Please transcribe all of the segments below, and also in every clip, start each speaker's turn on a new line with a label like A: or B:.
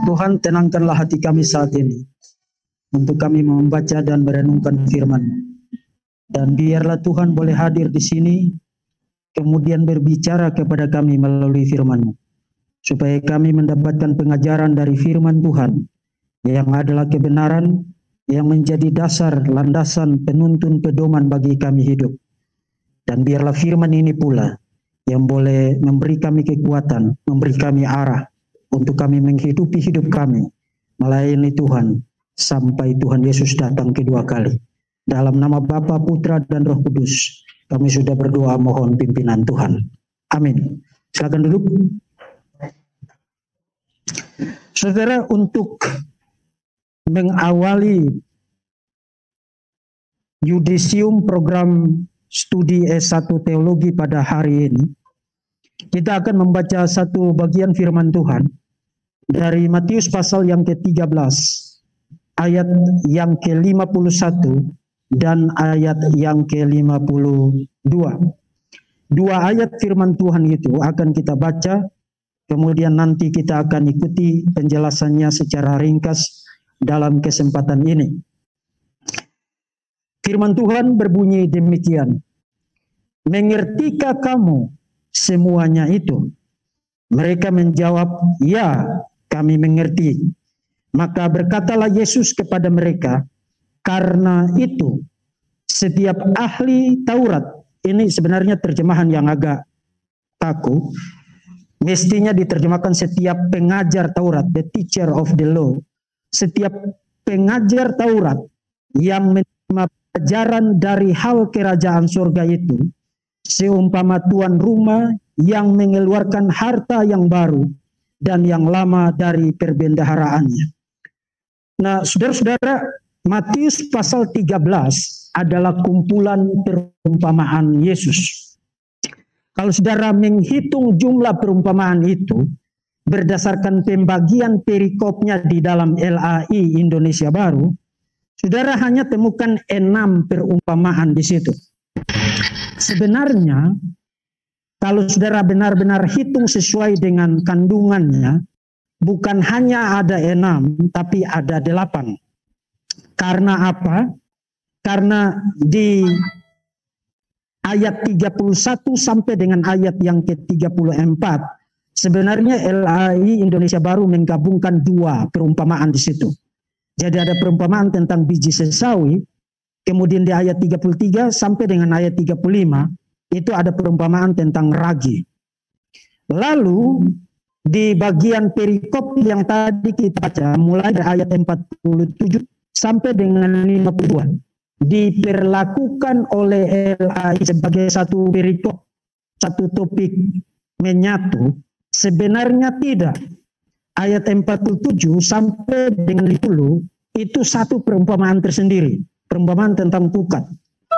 A: Tuhan, tenangkanlah hati kami saat ini untuk kami membaca dan merenungkan firman-Mu. Dan biarlah Tuhan boleh hadir di sini, kemudian berbicara kepada kami melalui firman-Mu, supaya kami mendapatkan pengajaran dari firman Tuhan yang adalah kebenaran, yang menjadi dasar, landasan, penuntun, pedoman bagi kami hidup. Dan biarlah firman ini pula yang boleh memberi kami kekuatan, memberi kami arah untuk kami menghidupi hidup kami, melayani Tuhan sampai Tuhan Yesus datang kedua kali. Dalam nama Bapa, Putra, dan Roh Kudus, kami sudah berdoa mohon pimpinan Tuhan. Amin. Silakan duduk. Saudara, untuk mengawali yudisium program studi S1 Teologi pada hari ini, kita akan membaca satu bagian firman Tuhan dari Matius pasal yang ke-13, ayat yang ke-51 dan ayat yang ke-52. Dua ayat firman Tuhan itu akan kita baca, kemudian nanti kita akan ikuti penjelasannya secara ringkas dalam kesempatan ini. Firman Tuhan berbunyi demikian. Mengertikah kamu semuanya itu? Mereka menjawab, ya, kami mengerti. Maka berkatalah Yesus kepada mereka, karena itu setiap ahli Taurat, ini sebenarnya terjemahan yang agak kaku, mestinya diterjemahkan setiap pengajar Taurat, the teacher of the law. Setiap pengajar Taurat yang menerima pelajaran dari hal kerajaan surga itu, seumpama tuan rumah yang mengeluarkan harta yang baru dan yang lama dari perbendaharaannya. Nah, saudara-saudara, Matius pasal 13 adalah kumpulan perumpamaan Yesus. Kalau saudara menghitung jumlah perumpamaan itu, berdasarkan pembagian perikopnya di dalam LAI Indonesia Baru, saudara hanya temukan 6 perumpamaan di situ. Sebenarnya, kalau saudara benar-benar hitung sesuai dengan kandungannya, bukan hanya ada 6, tapi ada 8. Karena apa? Karena di ayat 31 sampai dengan ayat yang ke-34, sebenarnya LAI Indonesia Baru menggabungkan 2 perumpamaan di situ. Jadi ada perumpamaan tentang biji sesawi, kemudian di ayat 33 sampai dengan ayat 35, itu ada perumpamaan tentang ragi. Lalu di bagian perikop yang tadi kita baca, mulai dari ayat 47 sampai dengan 52, diperlakukan oleh LAI sebagai satu perikop, satu topik menyatu. Sebenarnya tidak. Ayat 47 sampai dengan 50 itu satu perumpamaan tersendiri, perumpamaan tentang pukat.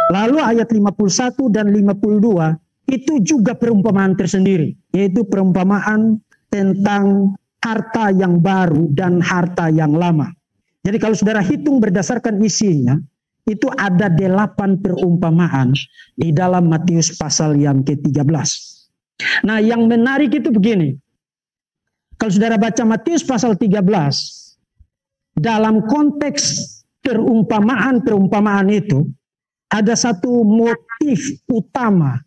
A: Lalu ayat 51 dan 52 itu juga perumpamaan tersendiri, yaitu perumpamaan tentang harta yang baru dan harta yang lama. Jadi kalau saudara hitung berdasarkan isinya, itu ada 8 perumpamaan di dalam Matius pasal yang ke-13. Nah, yang menarik itu begini. Kalau saudara baca Matius pasal 13, dalam konteks perumpamaan itu, ada satu motif utama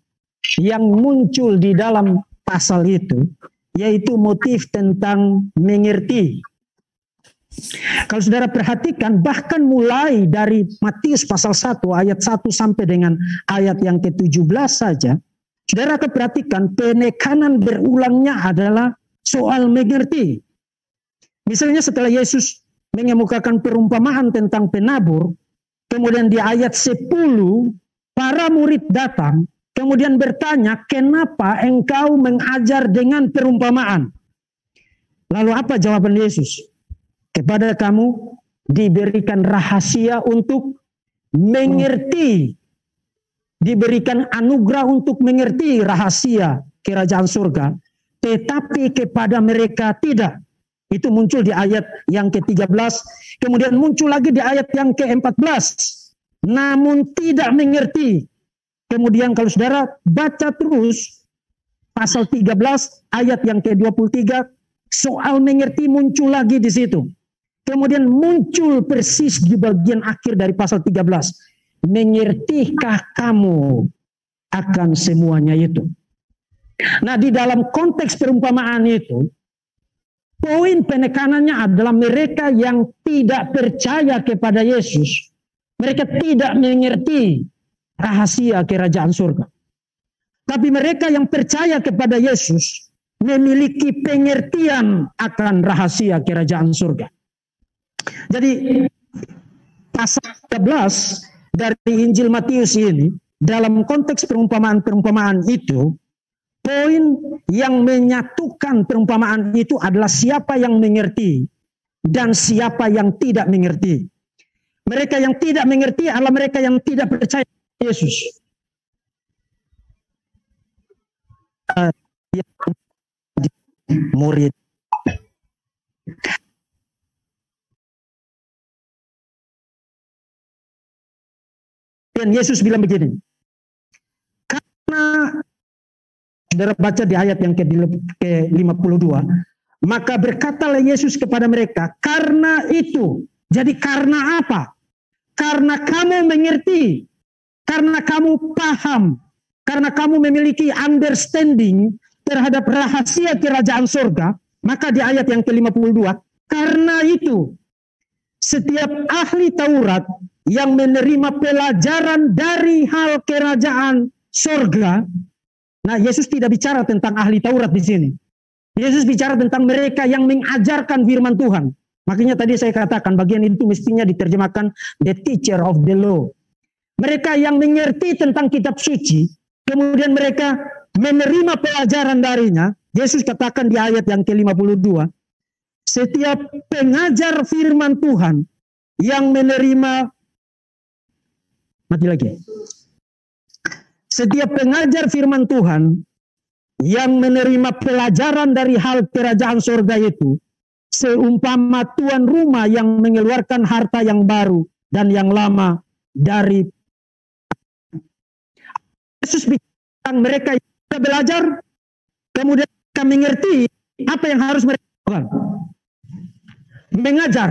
A: yang muncul di dalam pasal itu, yaitu motif tentang mengerti. Kalau saudara perhatikan, bahkan mulai dari Matius pasal 1 ayat 1 sampai dengan ayat yang ke-17 saja, saudara akan perhatikan penekanan berulangnya adalah soal mengerti. Misalnya setelah Yesus mengemukakan perumpamaan tentang penabur, kemudian di ayat 10 para murid datang, kemudian bertanya, kenapa engkau mengajar dengan perumpamaan? Lalu apa jawaban Yesus? Kepada kamu diberikan rahasia untuk mengerti. Diberikan anugerah untuk mengerti rahasia kerajaan surga. Tetapi kepada mereka tidak. Itu muncul di ayat yang ke-13. Kemudian muncul lagi di ayat yang ke-14. Namun tidak mengerti. Kemudian kalau saudara baca terus pasal 13 ayat yang ke-23 Soal mengerti muncul lagi di situ. Kemudian muncul persis di bagian akhir dari pasal 13. Mengertikah kamu akan semuanya itu? Nah, di dalam konteks perumpamaan itu, poin penekanannya adalah mereka yang tidak percaya kepada Yesus. Mereka tidak mengerti rahasia kerajaan surga. Tapi mereka yang percaya kepada Yesus memiliki pengertian akan rahasia kerajaan surga. Jadi pasal 13 dari Injil Matius ini, dalam konteks perumpamaan-perumpamaan itu, poin yang menyatukan perumpamaan itu adalah siapa yang mengerti dan siapa yang tidak mengerti. Mereka yang tidak mengerti adalah mereka yang tidak percaya Yesus. Murid. Dan Yesus bilang begini, karena saudara baca di ayat yang ke-52, maka berkatalah Yesus kepada mereka, karena itu. Jadi karena apa? Karena kamu mengerti, karena kamu paham, karena kamu memiliki understanding terhadap rahasia kerajaan surga, maka di ayat yang ke-52, karena itu setiap ahli Taurat yang menerima pelajaran dari hal kerajaan surga. Nah, Yesus tidak bicara tentang ahli Taurat di sini. Yesus bicara tentang mereka yang mengajarkan firman Tuhan. Makanya tadi saya katakan bagian itu mestinya diterjemahkan the teacher of the law. Mereka yang mengerti tentang kitab suci, kemudian mereka menerima pelajaran darinya. Yesus katakan di ayat yang ke-52, setiap pengajar firman Tuhan yang menerima, setiap pengajar firman Tuhan yang menerima pelajaran dari hal kerajaan surga itu, seumpama tuan rumah yang mengeluarkan harta yang baru dan yang lama dari. Yesus bilang mereka yang sudah belajar, kemudian mereka mengerti apa yang harus mereka lakukan. Mengajar.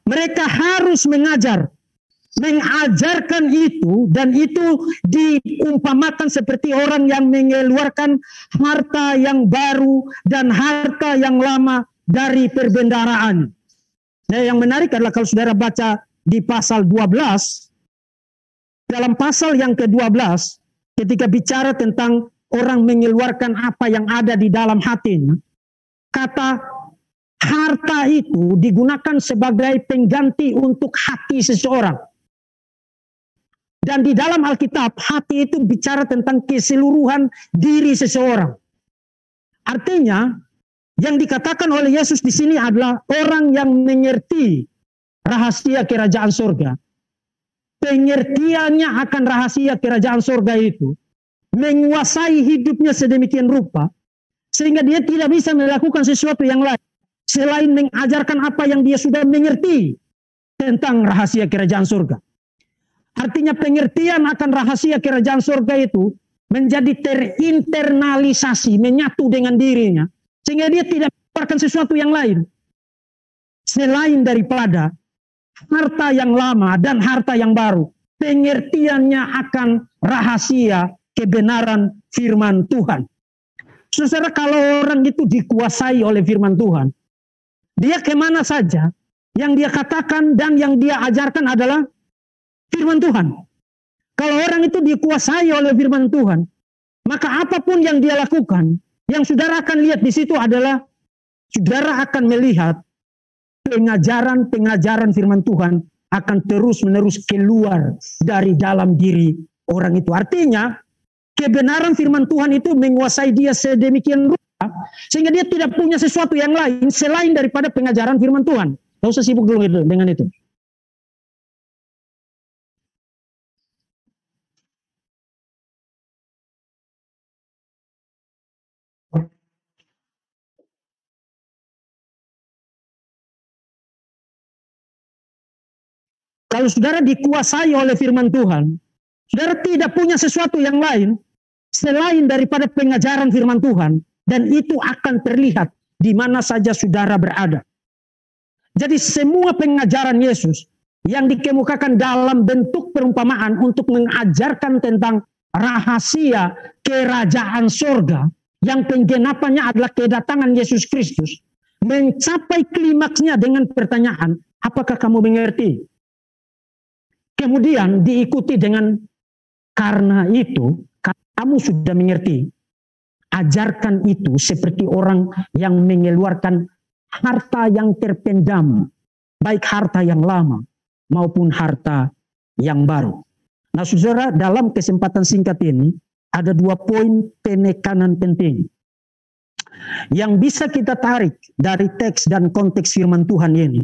A: Mereka harus mengajar. Mengajarkan itu, dan itu diumpamakan seperti orang yang mengeluarkan harta yang baru dan harta yang lama dari perbendaharaan. Nah, yang menarik adalah kalau saudara baca di pasal 12, dalam pasal yang ke-12, ketika bicara tentang orang mengeluarkan apa yang ada di dalam hatinya, kata harta itu digunakan sebagai pengganti untuk hati seseorang. Dan di dalam Alkitab, hati itu bicara tentang keseluruhan diri seseorang. Artinya, yang dikatakan oleh Yesus di sini adalah orang yang mengerti rahasia kerajaan surga. Pengertiannya akan rahasia kerajaan surga itu menguasai hidupnya sedemikian rupa, sehingga dia tidak bisa melakukan sesuatu yang lain selain mengajarkan apa yang dia sudah mengerti tentang rahasia kerajaan surga. Artinya pengertian akan rahasia kerajaan surga itu menjadi terinternalisasi, menyatu dengan dirinya, sehingga dia tidak melakukan sesuatu yang lain selain daripada harta yang lama dan harta yang baru. Pengertiannya akan rahasia kebenaran firman Tuhan. Saudara, kalau orang itu dikuasai oleh firman Tuhan, dia kemana saja, yang dia katakan dan yang dia ajarkan adalah firman Tuhan. Kalau orang itu dikuasai oleh firman Tuhan, maka apapun yang dia lakukan, yang saudara akan lihat di situ adalah saudara akan melihat pengajaran firman Tuhan akan terus-menerus keluar dari dalam diri orang itu. Artinya, kebenaran firman Tuhan itu menguasai dia sedemikian rupa, sehingga dia tidak punya sesuatu yang lain selain daripada pengajaran firman Tuhan. Tidak usah sibuk dulu dengan itu. Kalau saudara dikuasai oleh firman Tuhan, saudara tidak punya sesuatu yang lain selain daripada pengajaran firman Tuhan Dan itu akan terlihat di mana saja saudara berada. Jadi semua pengajaran Yesus yang dikemukakan dalam bentuk perumpamaan untuk mengajarkan tentang rahasia kerajaan sorga, yang penggenapannya adalah kedatangan Yesus Kristus, mencapai klimaksnya dengan pertanyaan, apakah kamu mengerti? Kemudian diikuti dengan, karena itu kamu sudah mengerti, ajarkan itu seperti orang yang mengeluarkan harta yang terpendam, baik harta yang lama maupun harta yang baru. Nah saudara, dalam kesempatan singkat ini ada 2 poin penekanan penting yang bisa kita tarik dari teks dan konteks firman Tuhan ini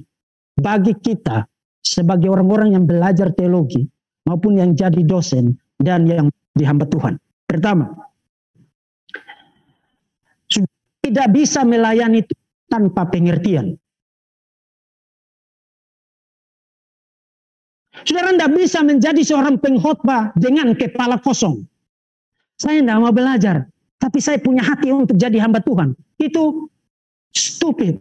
A: bagi kita sebagai orang-orang yang belajar teologi maupun yang jadi dosen dan yang dihamba Tuhan. Pertama, tidak bisa melayani tanpa pengertian. Saudara tidak bisa menjadi seorang pengkhotbah dengan kepala kosong. Saya tidak mau belajar, tapi saya punya hati untuk jadi hamba Tuhan. Itu stupid.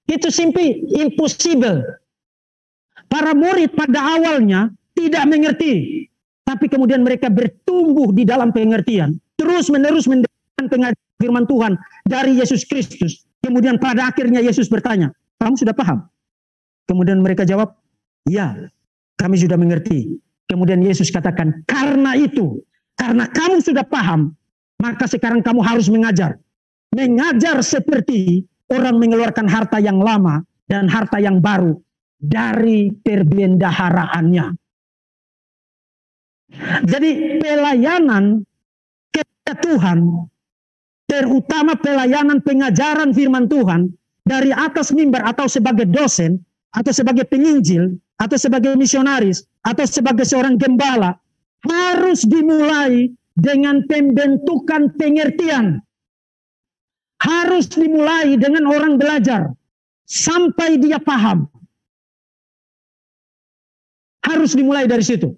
A: Itu simply impossible. Para murid pada awalnya tidak mengerti, tapi kemudian mereka bertumbuh di dalam pengertian. Terus-menerus mendengarkan pengajaran firman Tuhan dari Yesus Kristus. Kemudian pada akhirnya Yesus bertanya, kamu sudah paham? Kemudian mereka jawab, ya, kami sudah mengerti. Kemudian Yesus katakan, karena itu, karena kamu sudah paham, maka sekarang kamu harus mengajar. Mengajar seperti orang mengeluarkan harta yang lama dan harta yang baru dari perbendaharaannya. Jadi pelayanan kepada Tuhan, terutama pelayanan pengajaran firman Tuhan dari atas mimbar atau sebagai dosen, atau sebagai penginjil, atau sebagai misionaris, atau sebagai seorang gembala, harus dimulai dengan pembentukan pengertian. Harus dimulai dengan orang belajar sampai dia paham. Harus dimulai dari situ.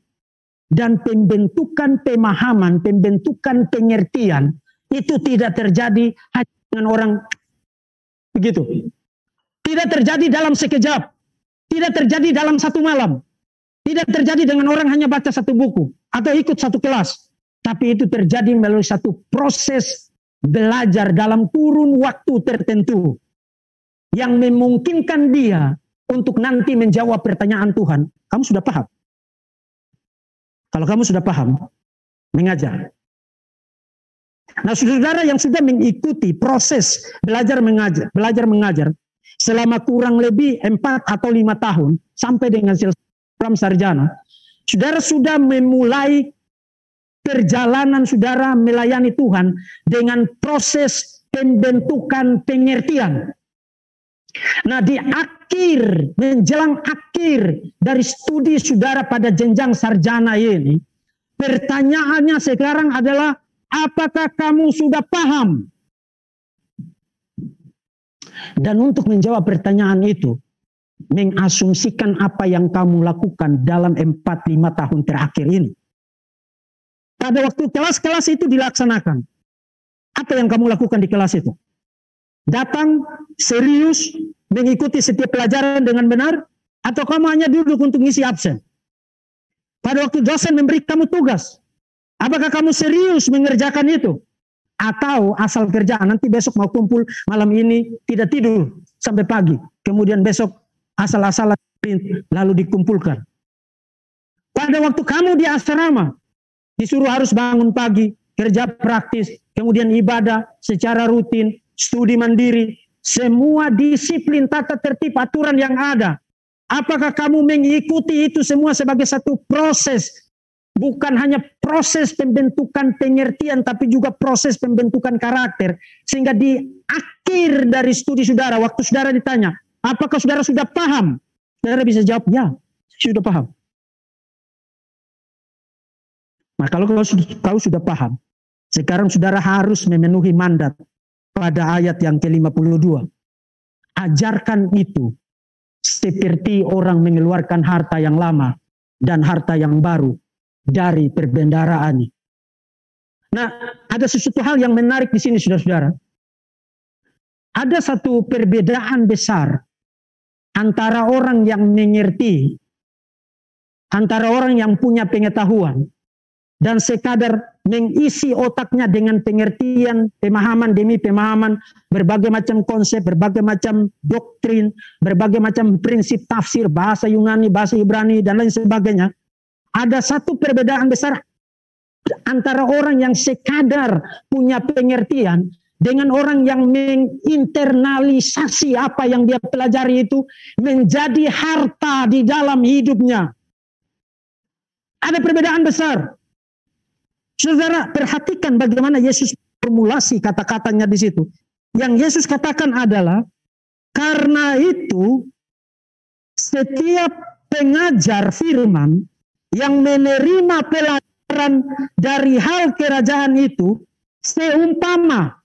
A: Dan pembentukan pemahaman, pembentukan pengertian itu tidak terjadi hanya dengan orang begitu. Tidak terjadi dalam sekejap. Tidak terjadi dalam satu malam. Tidak terjadi dengan orang hanya baca satu buku atau ikut satu kelas. Tapi itu terjadi melalui satu proses belajar dalam kurun waktu tertentu yang memungkinkan dia untuk nanti menjawab pertanyaan Tuhan. Kamu sudah paham? Kalau kamu sudah paham, mengajar. Nah, saudara yang sudah mengikuti proses belajar mengajar selama kurang lebih 4 atau 5 tahun sampai dengan program sarjana, saudara sudah memulai perjalanan saudara melayani Tuhan dengan proses pembentukan pengertian. Nah, di menjelang akhir dari studi saudara pada jenjang sarjana ini, pertanyaannya sekarang adalah, apakah kamu sudah paham? Dan untuk menjawab pertanyaan itu, mengasumsikan apa yang kamu lakukan dalam 4-5 tahun terakhir ini. Pada waktu kelas-kelas itu dilaksanakan, apa yang kamu lakukan di kelas itu? Datang serius, mengikuti setiap pelajaran dengan benar, atau kamu hanya duduk untuk ngisi absen? Pada waktu dosen memberi kamu tugas, apakah kamu serius mengerjakan itu? Atau asal kerjaan, nanti besok mau kumpul, malam ini tidak tidur sampai pagi, kemudian besok asal-asalan lalu dikumpulkan. Pada waktu kamu di asrama, disuruh harus bangun pagi, kerja praktis, kemudian ibadah secara rutin, studi mandiri, semua disiplin, tata tertib, aturan yang ada. Apakah kamu mengikuti itu semua sebagai satu proses? Bukan hanya proses pembentukan pengertian, tapi juga proses pembentukan karakter. Sehingga di akhir dari studi saudara, waktu saudara ditanya, apakah saudara sudah paham? Saudara bisa jawab, ya, sudah paham. Nah, kalau kau sudah paham, sekarang saudara harus memenuhi mandat pada ayat yang ke-52. Ajarkan itu seperti orang mengeluarkan harta yang lama dan harta yang baru dari perbendaharaan. Nah, ada sesuatu hal yang menarik di sini, saudara-saudara. Ada satu perbedaan besar antara orang yang mengerti, antara orang yang punya pengetahuan, dan sekadar mengisi otaknya dengan pengertian, pemahaman demi pemahaman, berbagai macam konsep, berbagai macam doktrin, berbagai macam prinsip tafsir, bahasa Yunani, bahasa Ibrani, dan lain sebagainya. Ada satu perbedaan besar antara orang yang sekadar punya pengertian dengan orang yang menginternalisasi apa yang dia pelajari itu menjadi harta di dalam hidupnya. Ada perbedaan besar. Saudara, perhatikan bagaimana Yesus formulasi kata-katanya di situ. Yang Yesus katakan adalah, karena itu setiap pengajar firman yang menerima pelajaran dari hal kerajaan itu seumpama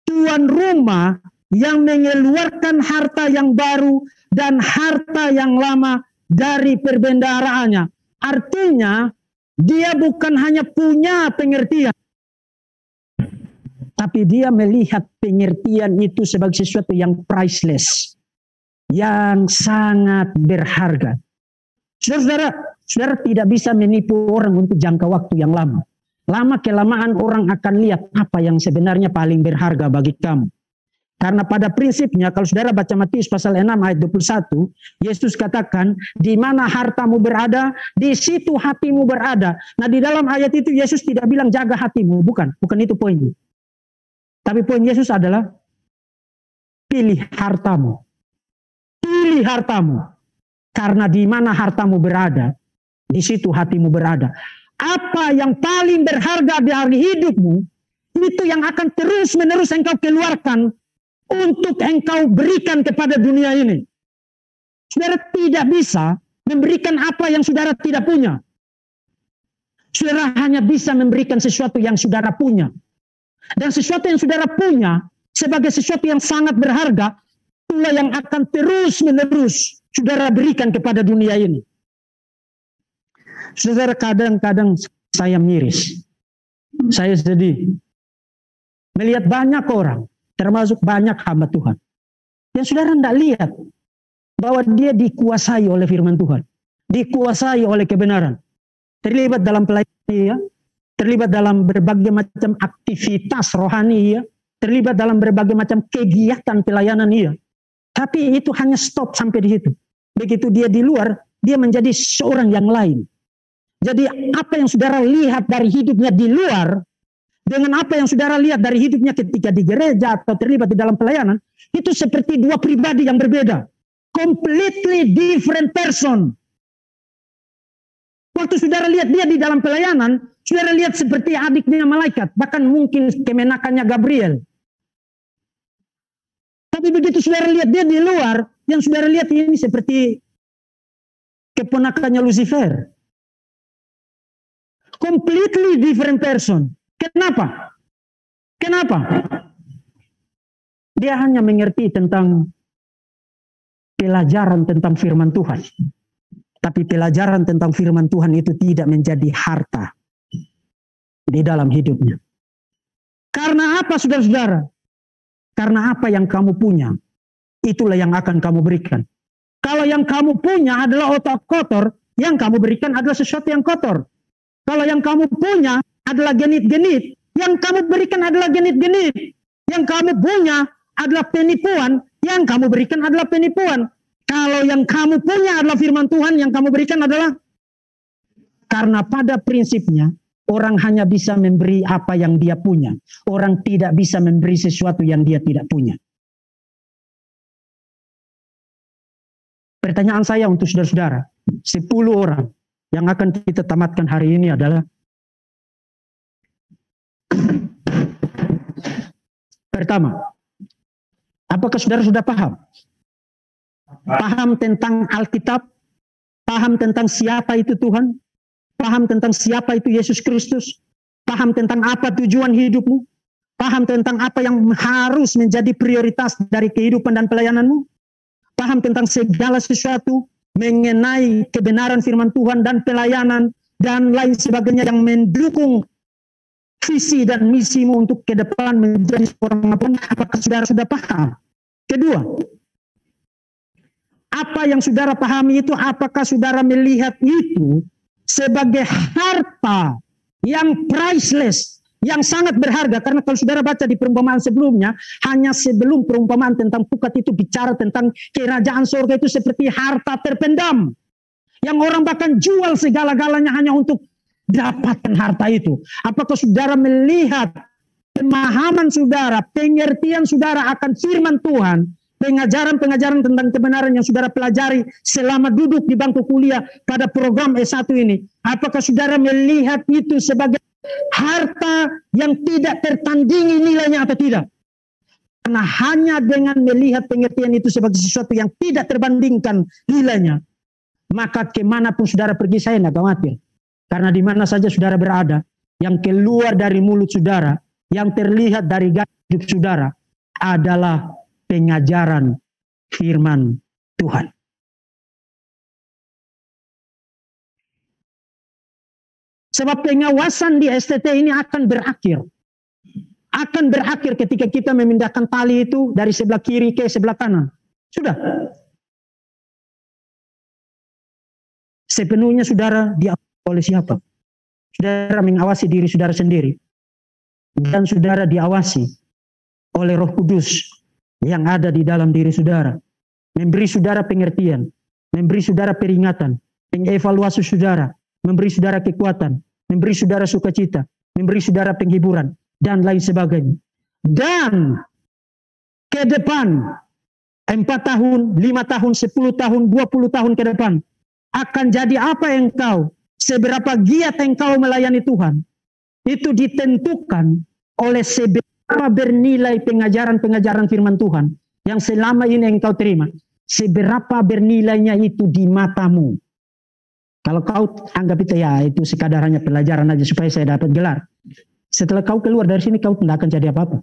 A: tuan rumah yang mengeluarkan harta yang baru dan harta yang lama dari perbendaharaannya. Artinya, dia bukan hanya punya pengertian, tapi dia melihat pengertian itu sebagai sesuatu yang priceless, yang sangat berharga. Saudara tidak bisa menipu orang untuk jangka waktu yang lama. Lama-kelamaan orang akan lihat apa yang sebenarnya paling berharga bagi kamu. Karena pada prinsipnya, kalau saudara baca Matius pasal 6 ayat 21, Yesus katakan, di mana hartamu berada, di situ hatimu berada. Nah, di dalam ayat itu Yesus tidak bilang jaga hatimu, bukan itu poinnya. Tapi poin Yesus adalah pilih hartamu. Pilih hartamu. Karena di mana hartamu berada, di situ hatimu berada. Apa yang paling berharga dari hidupmu, itu yang akan terus-menerus engkau keluarkan untuk engkau berikan kepada dunia ini. Saudara tidak bisa memberikan apa yang saudara tidak punya. Saudara hanya bisa memberikan sesuatu yang saudara punya. Dan sesuatu yang saudara punya sebagai sesuatu yang sangat berharga, itulah yang akan terus-menerus saudara berikan kepada dunia ini. Saudara, kadang-kadang saya miris. Saya sedih melihat banyak orang, termasuk banyak hamba Tuhan, yang saudara tidak lihat bahwa dia dikuasai oleh firman Tuhan, dikuasai oleh kebenaran, terlibat dalam pelayanan, ya, terlibat dalam berbagai macam aktivitas rohani, ya, terlibat dalam berbagai macam kegiatan pelayanan, ya. Tapi itu hanya stop sampai di situ. Begitu dia di luar, dia menjadi seorang yang lain. Jadi apa yang saudara lihat dari hidupnya di luar, dengan apa yang saudara lihat dari hidupnya ketika di gereja atau terlibat di dalam pelayanan, itu seperti dua pribadi yang berbeda. Completely different person. Waktu saudara lihat dia di dalam pelayanan, saudara lihat seperti adiknya malaikat, bahkan mungkin kemenakannya Gabriel. Tapi begitu saudara lihat dia di luar, yang saudara lihat ini seperti keponakannya Lucifer. Completely different person. Kenapa? Dia hanya mengerti tentang pelajaran tentang firman Tuhan. Tapi pelajaran tentang firman Tuhan itu tidak menjadi harta di dalam hidupnya. Karena apa, saudara-saudara? Karena apa yang kamu punya, itulah yang akan kamu berikan. Kalau yang kamu punya adalah otak kotor, yang kamu berikan adalah sesuatu yang kotor. Kalau yang kamu punya adalah genit-genit, yang kamu berikan adalah genit-genit. Yang kamu punya adalah penipuan, yang kamu berikan adalah penipuan. Kalau yang kamu punya adalah firman Tuhan, yang kamu berikan adalah, karena pada prinsipnya orang hanya bisa memberi apa yang dia punya. Orang tidak bisa memberi sesuatu yang dia tidak punya. Pertanyaan saya untuk saudara-saudara, 10 orang yang akan kita tamatkan hari ini adalah, pertama, apakah saudara sudah paham? Paham tentang Alkitab? Paham tentang siapa itu Tuhan? Paham tentang siapa itu Yesus Kristus? Paham tentang apa tujuan hidupmu? Paham tentang apa yang harus menjadi prioritas dari kehidupan dan pelayananmu? Paham tentang segala sesuatu mengenai kebenaran firman Tuhan dan pelayanan dan lain sebagainya yang mendukung visi dan misimu untuk ke depan menjadi seorang apa? Apakah saudara sudah paham? Kedua, apa yang saudara pahami itu, apakah saudara melihat itu sebagai harta yang priceless, yang sangat berharga? Karena kalau saudara baca di perumpamaan sebelumnya, hanya sebelum perumpamaan tentang pukat itu bicara tentang kerajaan surga itu seperti harta terpendam, yang orang bahkan jual segala-galanya hanya untuk dapatkan harta itu. Apakah saudara melihat pemahaman saudara, pengertian saudara akan firman Tuhan, pengajaran-pengajaran tentang kebenaran yang saudara pelajari selama duduk di bangku kuliah pada program S1 ini, apakah saudara melihat itu sebagai harta yang tidak tertandingi nilainya atau tidak? Karena hanya dengan melihat pengertian itu sebagai sesuatu yang tidak terbandingkan nilainya, maka kemanapun saudara pergi saya tidak khawatir. Karena di mana saja saudara berada, yang keluar dari mulut saudara, yang terlihat dari gaya hidup saudara adalah pengajaran firman Tuhan. Sebab pengawasan di STT ini akan berakhir. Akan berakhir ketika kita memindahkan tali itu dari sebelah kiri ke sebelah kanan. Sudah. Sepenuhnya saudara diawasi oleh siapa? Saudara mengawasi diri saudara sendiri. Dan saudara diawasi oleh Roh Kudus yang ada di dalam diri saudara, memberi saudara pengertian, memberi saudara peringatan, mengevaluasi saudara, memberi saudara kekuatan, memberi saudara sukacita, memberi saudara penghiburan, dan lain sebagainya. Dan ke depan 4 tahun, 5 tahun, 10 tahun, 20 tahun ke depan akan jadi apa engkau, seberapa giat engkau melayani Tuhan, itu ditentukan oleh seberapa bernilai pengajaran-pengajaran firman Tuhan yang selama ini engkau terima, seberapa bernilainya itu di matamu. Kalau kau anggap itu ya itu sekadar hanya pelajaran aja supaya saya dapat gelar, setelah kau keluar dari sini kau tidak akan jadi apa-apa.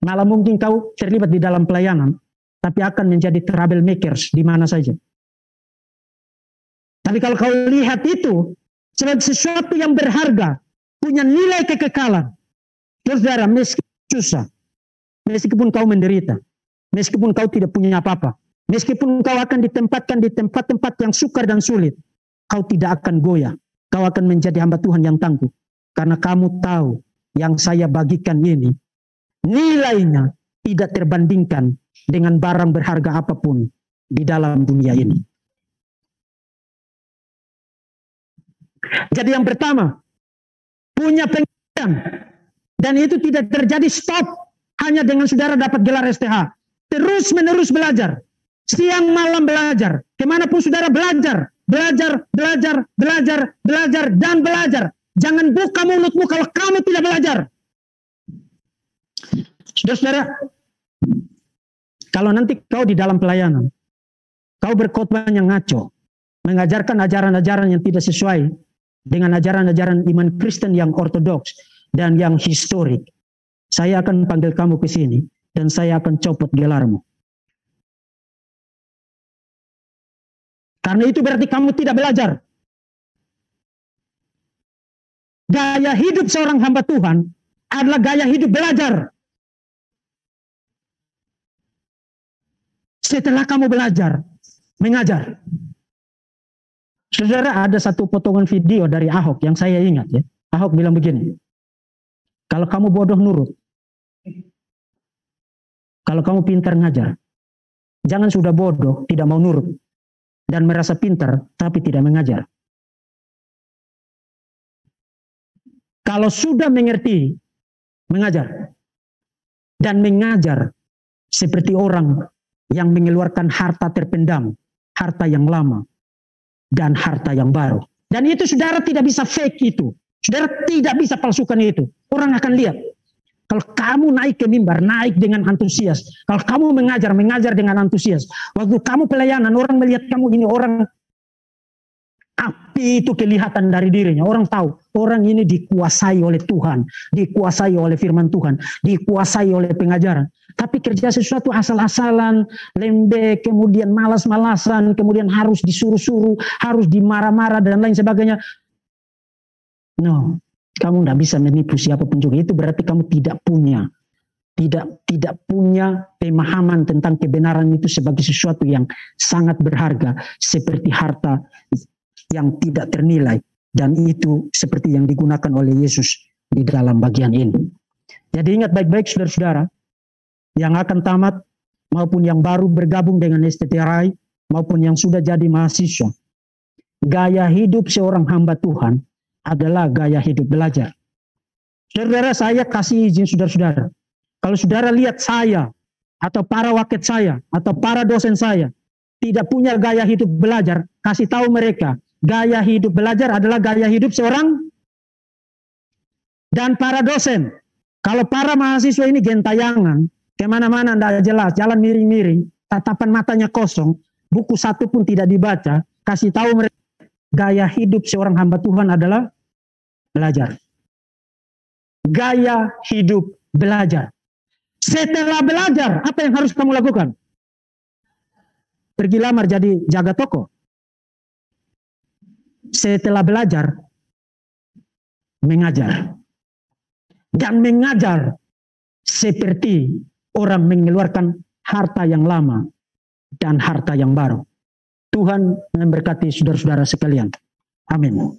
A: Malah mungkin kau terlibat di dalam pelayanan, tapi akan menjadi trouble makers di mana saja. Tapi kalau kau lihat itu sebagai sesuatu yang berharga, punya nilai kekekalan, saudara, meskipun susah, meskipun kau menderita, meskipun kau tidak punya apa-apa, meskipun kau akan ditempatkan di tempat-tempat yang sukar dan sulit, kau tidak akan goyah. Kau akan menjadi hamba Tuhan yang tangguh. Karena kamu tahu yang saya bagikan ini, nilainya tidak terbandingkan dengan barang berharga apapun di dalam dunia ini. Jadi yang pertama, punya pengertian. Dan itu tidak terjadi stop hanya dengan saudara dapat gelar STH. Terus menerus belajar. Siang malam belajar. Kemanapun saudara belajar. Belajar, belajar, belajar, belajar, dan belajar. Jangan buka mulutmu kalau kamu tidak belajar. Saudara-saudara, kalau nanti kau di dalam pelayanan, kau berkhotbah yang ngaco, mengajarkan ajaran-ajaran yang tidak sesuai dengan ajaran-ajaran iman Kristen yang ortodoks dan yang historik, saya akan panggil kamu ke sini dan saya akan copot gelarmu. Karena itu berarti kamu tidak belajar. Gaya hidup seorang hamba Tuhan adalah gaya hidup belajar. Setelah kamu belajar, mengajar. Saudara, ada satu potongan video dari Ahok yang saya ingat ya. Ahok bilang begini, kalau kamu bodoh nurut, kalau kamu pintar ngajar, jangan sudah bodoh tidak mau nurut dan merasa pintar tapi tidak mengajar. Kalau sudah mengerti, mengajar. Dan mengajar seperti orang yang mengeluarkan harta terpendam, harta yang lama, dan harta yang baru. Dan itu saudara tidak bisa fake itu. Saudara tidak bisa palsukan itu. Orang akan lihat. Kalau kamu naik ke mimbar, naik dengan antusias. Kalau kamu mengajar, mengajar dengan antusias. Waktu kamu pelayanan, orang melihat kamu ini orang, api itu kelihatan dari dirinya. Orang tahu, orang ini dikuasai oleh Tuhan, dikuasai oleh firman Tuhan, dikuasai oleh pengajaran. Tapi kerja sesuatu asal-asalan, lembek, kemudian malas-malasan, kemudian harus disuruh-suruh, harus dimarah-marah dan lain sebagainya. No, kamu tidak bisa menipu siapapun juga. Itu berarti kamu tidak punya pemahaman tentang kebenaran itu sebagai sesuatu yang sangat berharga, seperti harta yang tidak ternilai, dan itu seperti yang digunakan oleh Yesus di dalam bagian ini. Jadi ingat baik-baik saudara-saudara yang akan tamat maupun yang baru bergabung dengan STTRI maupun yang sudah jadi mahasiswa, gaya hidup seorang hamba Tuhan adalah gaya hidup belajar. Saudara, saya kasih izin saudara-saudara, kalau saudara lihat saya atau para waket saya atau para dosen saya tidak punya gaya hidup belajar, kasih tahu mereka gaya hidup belajar adalah gaya hidup seorang. Dan para dosen, kalau para mahasiswa ini gentayangan, kemana-mana tidak jelas, jalan miring-miring, tatapan matanya kosong, buku satu pun tidak dibaca, kasih tahu mereka gaya hidup seorang hamba Tuhan adalah belajar. Gaya hidup belajar. Setelah belajar, apa yang harus kamu lakukan? Pergi lamar jadi jaga toko. Setelah belajar, mengajar. Dan mengajar seperti orang mengeluarkan harta yang lama dan harta yang baru. Tuhan memberkati saudara-saudara sekalian. Amin.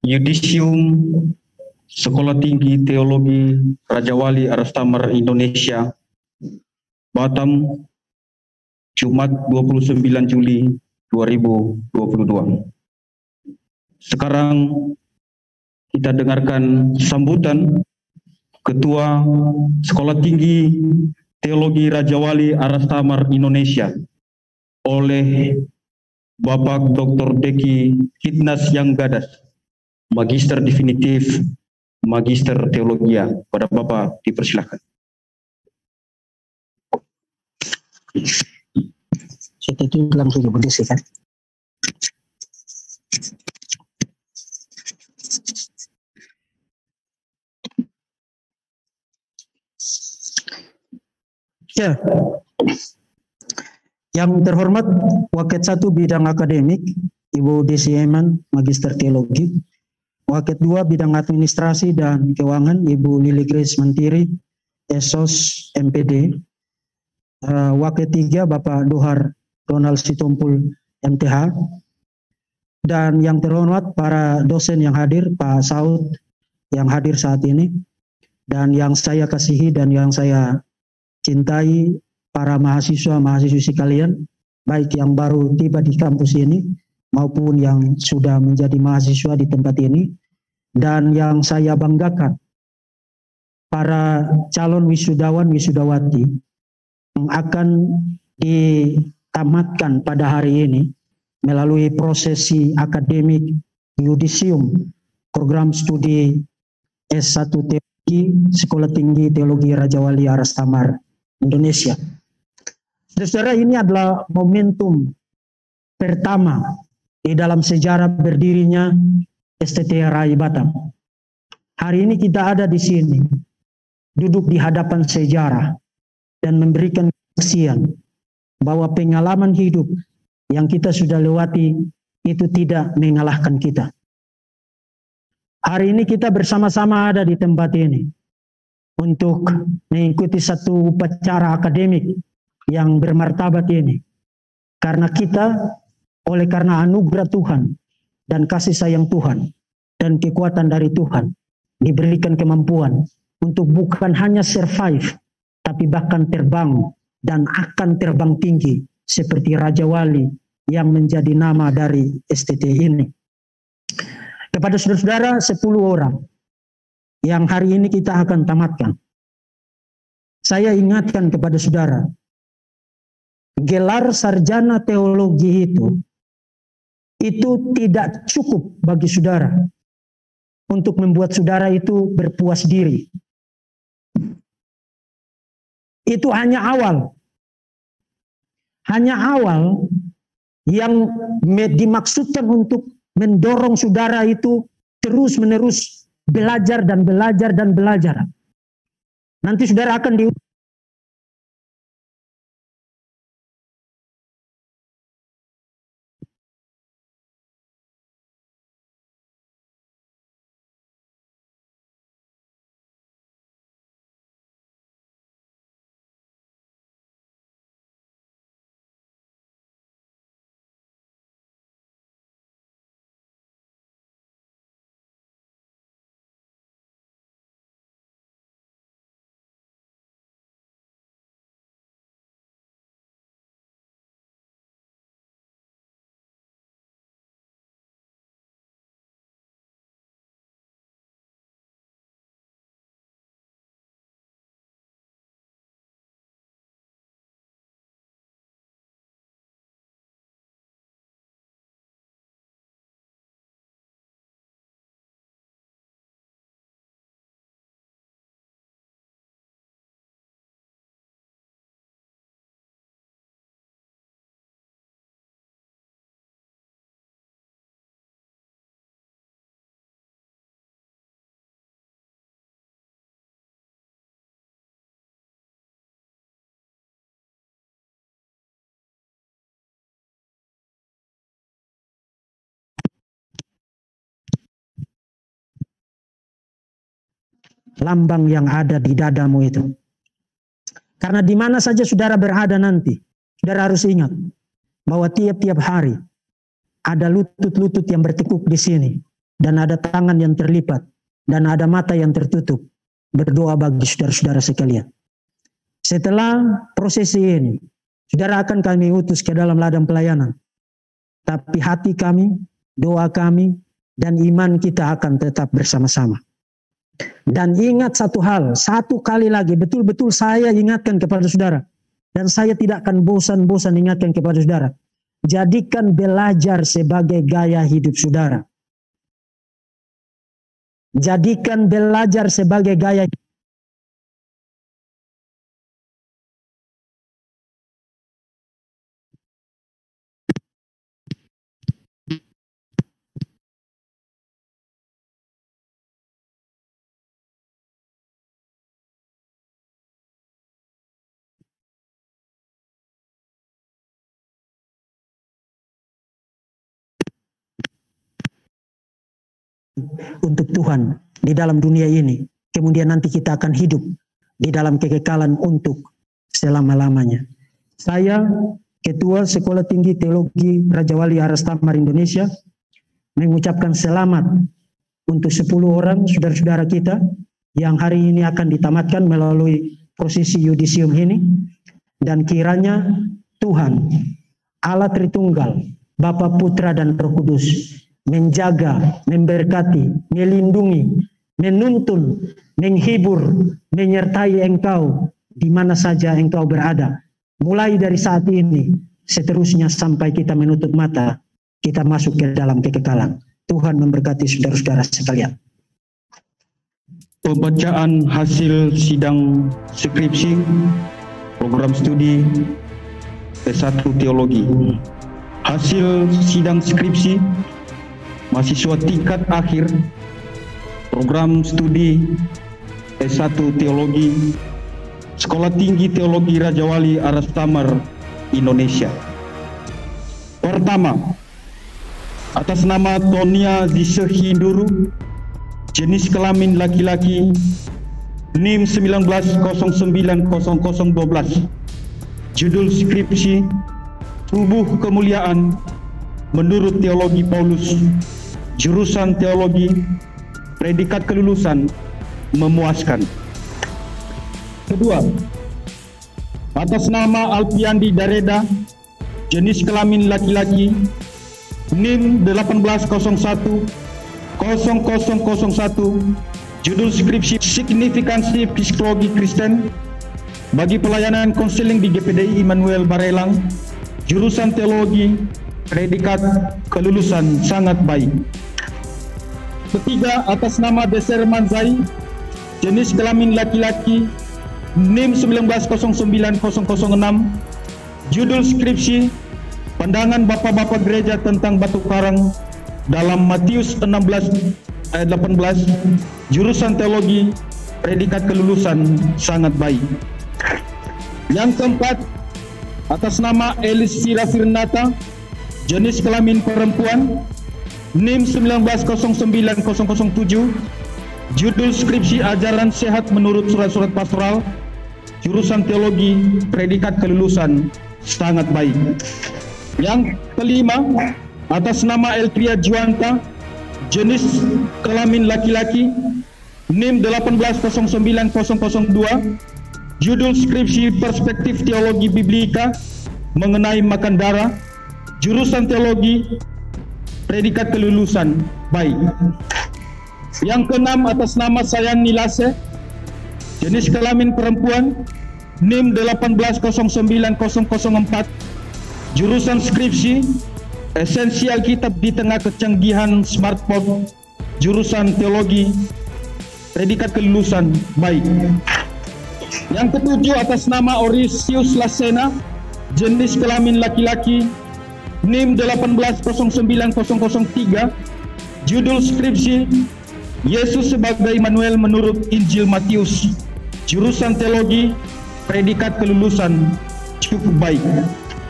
B: Yudisium Sekolah Tinggi Teologi Raja Wali Arastamar Indonesia, Batam, Jumat 29 Juli 2022. Sekarang kita dengarkan sambutan Ketua Sekolah Tinggi Teologi Raja Wali Arastamar Indonesia oleh Bapak Dr. Deki Hitnas Yang Gadas, Magister Definitif, Magister Teologia. Pada Bapak dipersilakan.
A: Saya itu langsung berdisi kan. Ya, yang terhormat Waket 1 bidang akademik Ibu Desi Eman, Magister Teologi. Waket 2 bidang administrasi dan keuangan Ibu Lili Grace Mantiri, Esos MPD. Waket 3 Bapak Dohar Ronald Sitompul MTH. Dan yang terhormat para dosen yang hadir, Pak Saud yang hadir saat ini, dan yang saya kasihi dan yang saya cintai, para mahasiswa-mahasiswi sekalian, baik yang baru tiba di kampus ini maupun yang sudah menjadi mahasiswa di tempat ini, dan yang saya banggakan, para calon wisudawan wisudawati yang akan ditamatkan pada hari ini melalui prosesi akademik yudisium program studi S1 Teologi Sekolah Tinggi Teologi Raja Wali Arastamar Indonesia. Saudara, ini adalah momentum pertama di dalam sejarah berdirinya STTRI Batam. Hari ini kita ada di sini, duduk di hadapan sejarah dan memberikan kesaksian bahwa pengalaman hidup yang kita sudah lewati itu tidak mengalahkan kita. Hari ini kita bersama-sama ada di tempat ini untuk mengikuti satu upacara akademik yang bermartabat ini. Karena kita, oleh karena anugerah Tuhan dan kasih sayang Tuhan dan kekuatan dari Tuhan, diberikan kemampuan untuk bukan hanya survive, tapi bahkan terbang dan akan terbang tinggi seperti Raja Wali yang menjadi nama dari STT ini. Kepada saudara-saudara 10 orang yang hari ini kita akan tamatkan, saya ingatkan kepada saudara, gelar sarjana teologi itu tidak cukup bagi saudara untuk membuat saudara itu berpuas diri. Itu hanya awal. Hanya awal yang dimaksudkan untuk mendorong saudara itu terus-menerus belajar dan belajar dan belajar. Nanti saudara akan lambang yang ada di dadamu itu. Karena di mana saja saudara berada nanti, saudara harus ingat bahwa tiap-tiap hari ada lutut-lutut yang bertekuk di sini, dan ada tangan yang terlipat, dan ada mata yang tertutup, berdoa bagi saudara-saudara sekalian. Setelah prosesi ini, saudara akan kami utus ke dalam ladang pelayanan. Tapi hati kami, doa kami, dan iman kita akan tetap bersama-sama. Dan ingat satu hal, satu kali lagi, betul-betul saya ingatkan kepada saudara. Dan saya tidak akan bosan-bosan ingatkan kepada saudara. Jadikan belajar sebagai gaya hidup saudara. Jadikan belajar sebagai gaya hidup. Untuk Tuhan di dalam dunia ini. Kemudian nanti kita akan hidup di dalam kekekalan untuk selama-lamanya. Saya, Ketua Sekolah Tinggi Teologi Raja Wali Arastamar Indonesia, mengucapkan selamat untuk 10 orang saudara-saudara kita yang hari ini akan ditamatkan melalui prosesi yudisium ini. Dan kiranya Tuhan, Allah Tritunggal, Bapa, Putra, dan Roh Kudus, menjaga, memberkati, melindungi, menuntun, menghibur, menyertai engkau di mana saja engkau berada. Mulai dari saat ini, seterusnya sampai kita menutup mata, kita masuk ke dalam kekekalan. Tuhan memberkati saudara-saudara sekalian.
B: Pembacaan hasil sidang skripsi program studi S1 Teologi. Hasil sidang skripsi mahasiswa tingkat akhir program studi S1 Teologi Sekolah Tinggi Teologi Raja Wali Arastamar Indonesia. Pertama, atas nama Tonia Zise Hinduru, jenis kelamin laki-laki, NIM 19090012, judul skripsi Tubuh Kemuliaan menurut Teologi Paulus, jurusan teologi, predikat kelulusan memuaskan. Kedua, atas nama Alpiandi Dareda, jenis kelamin laki-laki, NIM 18010001, judul skripsi Signifikansi Psikologi Kristen bagi pelayanan konseling di GPDI Immanuel Barelang, jurusan teologi, predikat kelulusan sangat baik. ketiga atas nama Deser Manzai, jenis kelamin laki-laki, NIM 1909-006, judul skripsi pandangan Bapak-Bapak Gereja tentang Batu Karang dalam Matius 16 ayat 18, jurusan teologi, predikat kelulusan sangat baik. Yang keempat, atas nama Elis Fira Firnata, jenis kelamin perempuan, NIM 1909-007, judul skripsi ajaran sehat menurut surat-surat pastoral, jurusan teologi, predikat kelulusan sangat baik. Yang kelima, atas nama Eltria Juanta, jenis kelamin laki-laki, NIM 1809-002, judul skripsi perspektif teologi biblika mengenai makan darah, jurusan teologi, predikat kelulusan baik. Yang keenam, atas nama Sayan Nilase, jenis kelamin perempuan, NIM 1809-004, jurusan skripsi esensial kitab di tengah kecanggihan smartphone, jurusan teologi, predikat kelulusan baik. Yang ketujuh, atas nama Orisius Lasena, jenis kelamin laki-laki, NIM 1809-003, judul skripsi Yesus sebagai Immanuel menurut Injil Matius, jurusan teologi, predikat kelulusan cukup baik.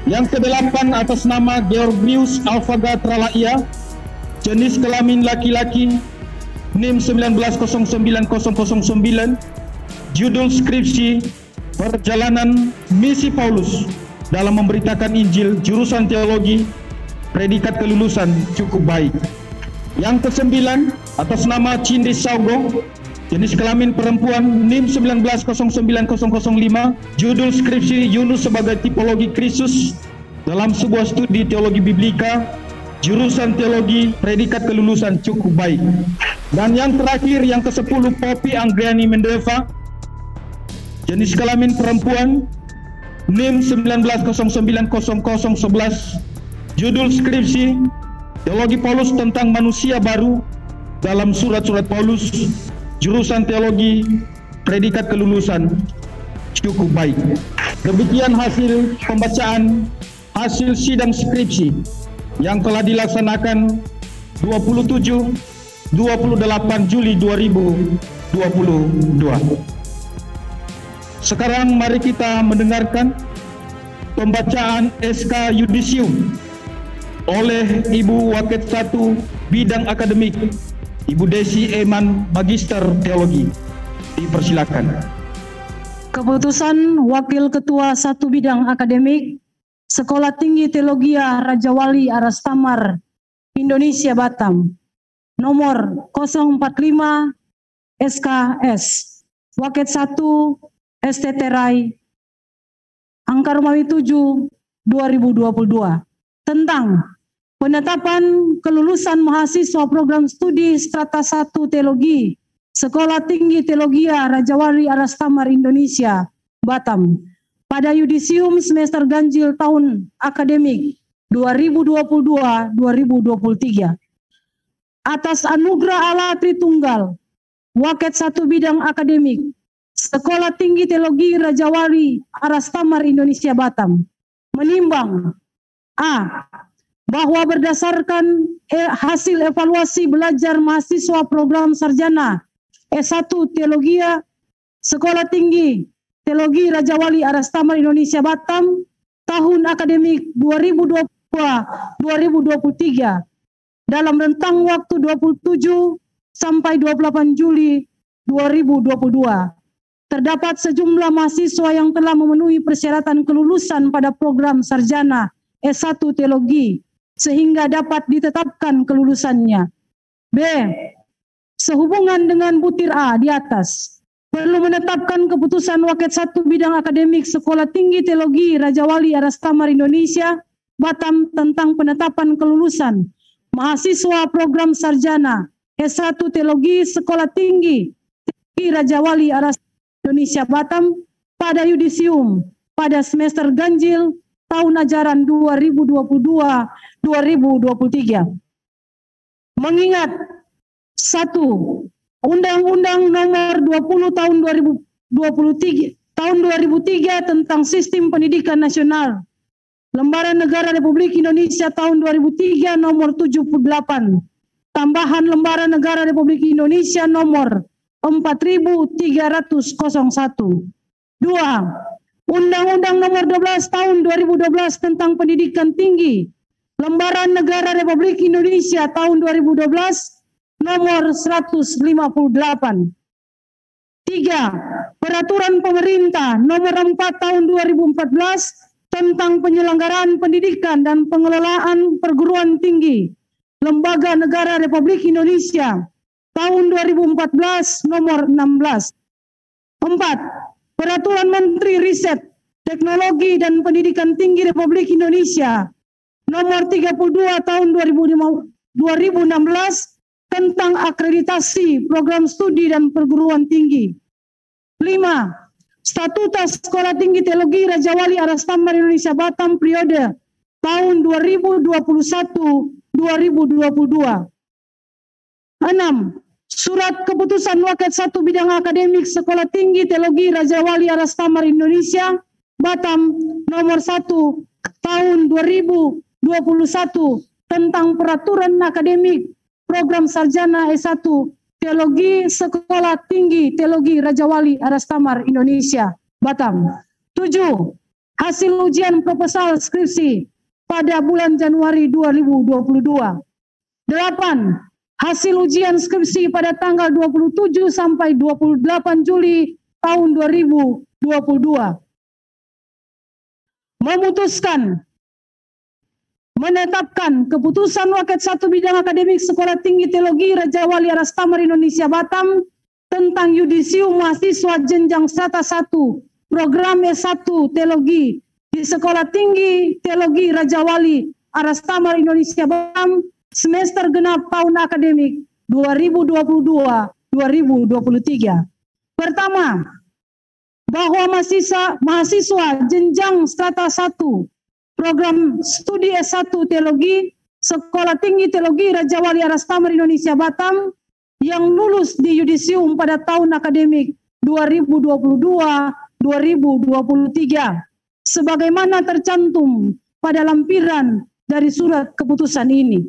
B: Yang kedelapan, atas nama Georgius Alfaga Tralaia, jenis kelamin laki-laki, NIM 1909-009, judul skripsi perjalanan misi Paulus dalam memberitakan Injil, jurusan teologi, predikat kelulusan cukup baik. Yang kesembilan, atas nama Cindi Saugo, jenis kelamin perempuan, NIM 1909-005, judul skripsi Yunus sebagai tipologi Kristus dalam sebuah studi teologi biblika, jurusan teologi, predikat kelulusan cukup baik. Dan yang terakhir, yang ke-10, Poppy Anggriani Mendeva, jenis kelamin perempuan, NIM 1909-011, judul skripsi teologi Paulus tentang manusia baru dalam surat-surat Paulus, jurusan teologi, predikat kelulusan cukup baik. Demikian hasil pembacaan hasil sidang skripsi yang telah dilaksanakan 27-28 Juli 2022. Sekarang mari kita mendengarkan pembacaan SK Yudisium oleh Ibu Waket 1 Bidang Akademik, Ibu Desi Eman, Magister Teologi. Dipersilakan.
C: Keputusan Wakil Ketua 1 Bidang Akademik Sekolah Tinggi Teologia Raja Wali Arastamar Indonesia Batam nomor 045 SKS Waket 1 STT Rai Angka Romawi 7 2022 tentang penetapan kelulusan mahasiswa program studi strata 1 teologi Sekolah Tinggi Teologia Raja Wali Arastamar Indonesia Batam pada yudisium semester ganjil tahun akademik 2022-2023 atas anugerah Allah Tritunggal Waket 1 Bidang Akademik Sekolah Tinggi Teologi Raja Wali Arastamar Indonesia Batam menimbang A. Bahwa berdasarkan hasil evaluasi belajar mahasiswa program sarjana S1 Teologia Sekolah Tinggi Teologi Raja Wali Arastamar Indonesia Batam tahun akademik 2022-2023 dalam rentang waktu 27 sampai 28 Juli 2022. Terdapat sejumlah mahasiswa yang telah memenuhi persyaratan kelulusan pada program sarjana S1 Teologi sehingga dapat ditetapkan kelulusannya. B. Sehubungan dengan butir A di atas, perlu menetapkan keputusan Waket 1 Bidang Akademik Sekolah Tinggi Teologi Raja Wali Arastamar Indonesia Batam tentang penetapan kelulusan mahasiswa program sarjana S1 Teologi Sekolah Tinggi Raja Wali Arastamar Indonesia Batam pada yudisium pada semester ganjil tahun ajaran 2022-2023. Mengingat 1. Undang-Undang Nomor 20 Tahun 2003 tentang Sistem Pendidikan Nasional. Lembaran Negara Republik Indonesia tahun 2003 Nomor 78. Tambahan Lembaran Negara Republik Indonesia Nomor 4301. 2. Undang-Undang Nomor 12 Tahun 2012 tentang Pendidikan Tinggi. Lembaran Negara Republik Indonesia tahun 2012 Nomor 158. 3. Peraturan Pemerintah Nomor 4 Tahun 2014 tentang penyelenggaraan pendidikan dan pengelolaan perguruan tinggi. Lembaga Negara Republik Indonesia tahun 2014 Nomor 16. 4. Peraturan Menteri Riset, Teknologi dan Pendidikan Tinggi Republik Indonesia Nomor 32 Tahun 2016 tentang akreditasi program studi dan perguruan tinggi. 5. Statuta Sekolah Tinggi Teologi Raja Wali Arastambar Indonesia Batam periode tahun 2021-2022. 6. Surat Keputusan Waket 1 Bidang Akademik Sekolah Tinggi Teologi Raja Wali Arastambar Indonesia Batam nomor 1 tahun 2021 tentang peraturan akademik program sarjana S1 Teologi Sekolah Tinggi Teologi Raja Wali Arastambar Indonesia Batam. 7. Hasil ujian proposal skripsi pada bulan Januari 2022. 8. Hasil ujian skripsi pada tanggal 27 sampai 28 Juli tahun 2022. Memutuskan menetapkan Keputusan Waket 1 Bidang Akademik Sekolah Tinggi Teologi Raja Wali Arastambar Indonesia Batam tentang yudisium mahasiswa jenjang strata 1 program S1 Teologi di Sekolah Tinggi Teologi Raja Wali Arastambar Indonesia Batam semester genap tahun akademik 2022-2023. Pertama, bahwa mahasiswa jenjang strata 1 program studi S1 Teologi Sekolah Tinggi Teologi Raja Wali Arastambar Indonesia Batam yang lulus di yudisium pada tahun akademik 2022-2023 sebagaimana tercantum pada lampiran dari surat keputusan ini.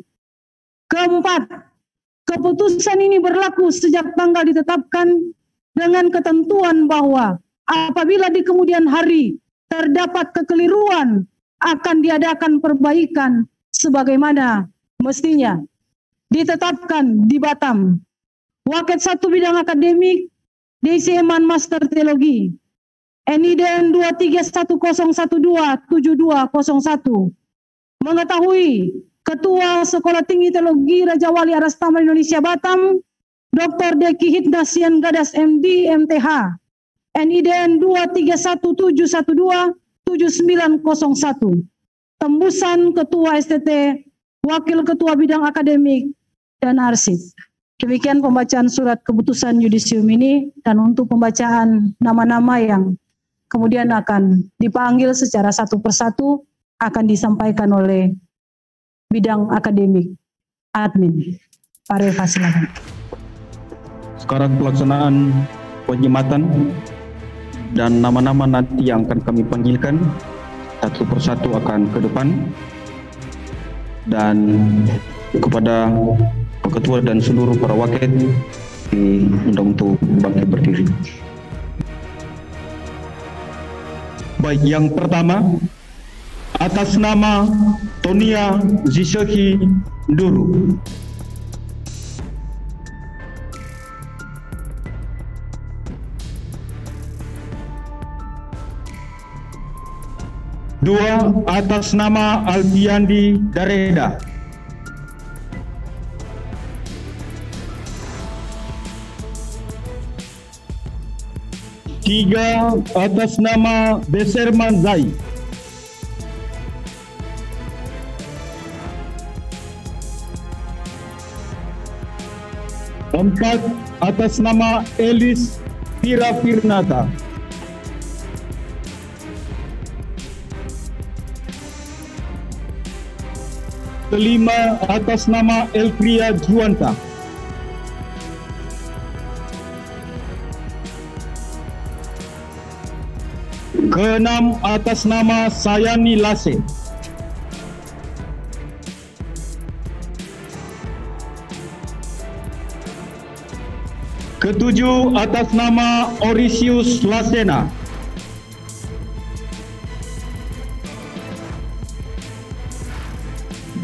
C: Keempat, keputusan ini berlaku sejak tanggal ditetapkan dengan ketentuan bahwa apabila di kemudian hari terdapat kekeliruan akan diadakan perbaikan sebagaimana mestinya. Ditetapkan di Batam. Waket 1 Bidang Akademik DCM Master Teologi NIDN 2310127201 mengetahui Ketua Sekolah Tinggi Teologi Raja Wali Arastambar Indonesia Batam Dr. Deki Hidnasian Gadas MD MTH NIDN 2317127901 tembusan Ketua STT Wakil Ketua Bidang Akademik dan Arsip. Demikian pembacaan surat keputusan yudisium ini, dan untuk pembacaan nama-nama yang kemudian akan dipanggil secara satu persatu akan disampaikan oleh bidang akademik admin. Pak Reva, silakan.
B: Sekarang pelaksanaan penyematan dan nama-nama nanti yang akan kami panggilkan satu persatu akan ke depan, dan kepada Pak Ketua dan seluruh para waket diundang untuk bangkit berdiri. Baik, yang pertama atas nama Tonia Ziseki Nduru. Dua, atas nama Alfiandi Dareda. Tiga, atas nama Beserman Zai. Empat, atas nama Elis Tira Firnata. Kelima, atas nama Elfria Juwanta. Keenam, atas nama Sayani Lase. Ketujuh, atas nama Orisius Lasena.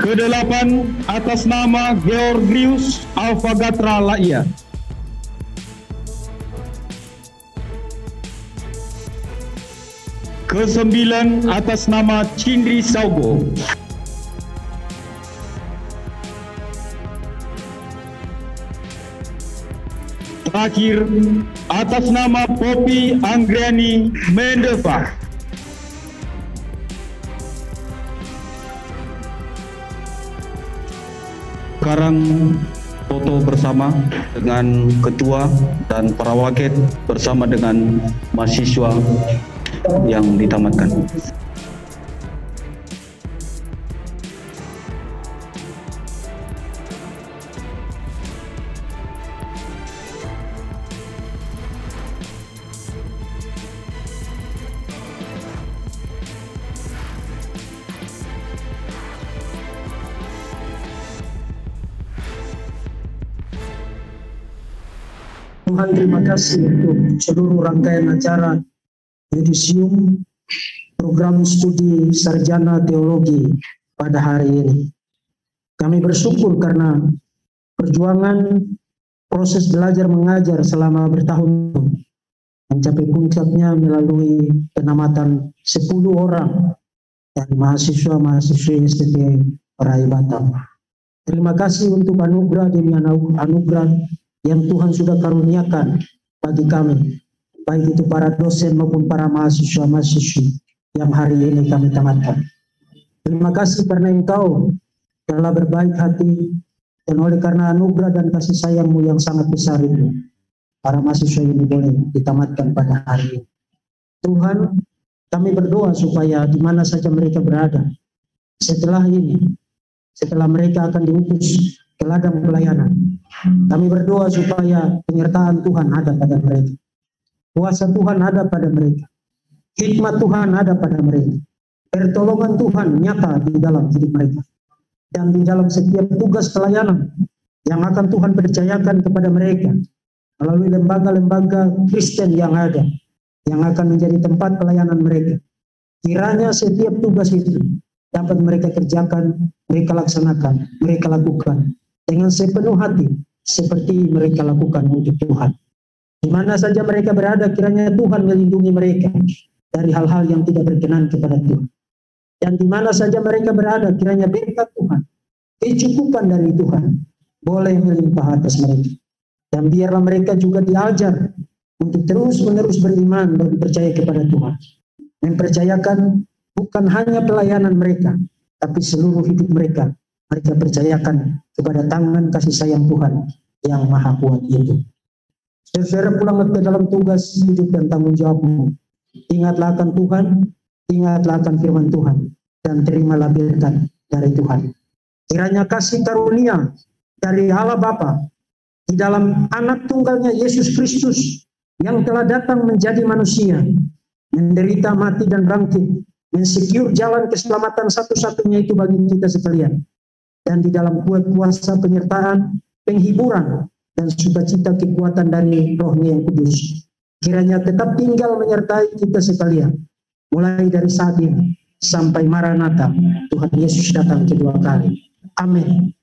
B: Kedelapan, atas nama Georgius Alfagatra Laia. Kesembilan, atas nama Cindri Saugo. Terakhir, atas nama Poppy Anggriani Mendeva. Sekarang foto bersama dengan ketua dan para wakil bersama dengan mahasiswa yang ditamatkan.
A: Tuhan, terima kasih untuk seluruh rangkaian acara yudisium program studi sarjana teologi pada hari ini. Kami bersyukur karena perjuangan proses belajar mengajar selama bertahun-tahun mencapai puncaknya melalui penamatan 10 orang dari mahasiswa-mahasiswi STT Rai Batam. Terima kasih untuk anugerah demi anugerah yang Tuhan sudah karuniakan bagi kami, baik itu para dosen maupun para mahasiswa-mahasiswi yang hari ini kami tamatkan. Terima kasih karena Engkau telah berbaik hati, dan oleh karena anugerah dan kasih sayang-Mu yang sangat besar itu, para mahasiswa ini boleh ditamatkan pada hari ini. Tuhan, kami berdoa supaya di mana saja mereka berada setelah ini, setelah mereka akan diutus ke ladang pelayanan, kami berdoa supaya penyertaan Tuhan ada pada mereka, kuasa Tuhan ada pada mereka, hikmat Tuhan ada pada mereka, pertolongan Tuhan nyata di dalam hidup mereka, dan di dalam setiap tugas pelayanan yang akan Tuhan percayakan kepada mereka melalui lembaga-lembaga Kristen yang ada, yang akan menjadi tempat pelayanan mereka. Kiranya setiap tugas itu dapat mereka kerjakan, mereka laksanakan, mereka lakukan dengan sepenuh hati, seperti mereka lakukan untuk Tuhan. Di mana saja mereka berada, kiranya Tuhan melindungi mereka dari hal-hal yang tidak berkenan kepada Tuhan. Dan di mana saja mereka berada, kiranya berkat Tuhan, kecukupan dari Tuhan, boleh melimpah atas mereka. Dan biarlah mereka juga diajar untuk terus-menerus beriman dan percaya kepada Tuhan. Mempercayakan bukan hanya pelayanan mereka, tapi seluruh hidup mereka, mereka percayakan kepada tangan kasih sayang Tuhan yang maha kuat itu. Saudara pulang ke dalam tugas hidup dan tanggung jawabmu. Ingatlah akan Tuhan, ingatlah akan firman Tuhan, dan terimalah berkat dari Tuhan. Kiranya kasih karunia dari Allah Bapa di dalam anak tunggalnya Yesus Kristus yang telah datang menjadi manusia, menderita, mati, dan bangkit, mensecure jalan keselamatan satu-satunya itu bagi kita sekalian. Dan di dalam kuasa penyertaan, penghiburan, dan sukacita kekuatan dari Roh-Nya yang kudus, kiranya tetap tinggal menyertai kita sekalian, mulai dari saat ini sampai Maranatha, Tuhan Yesus datang kedua kali. Amin.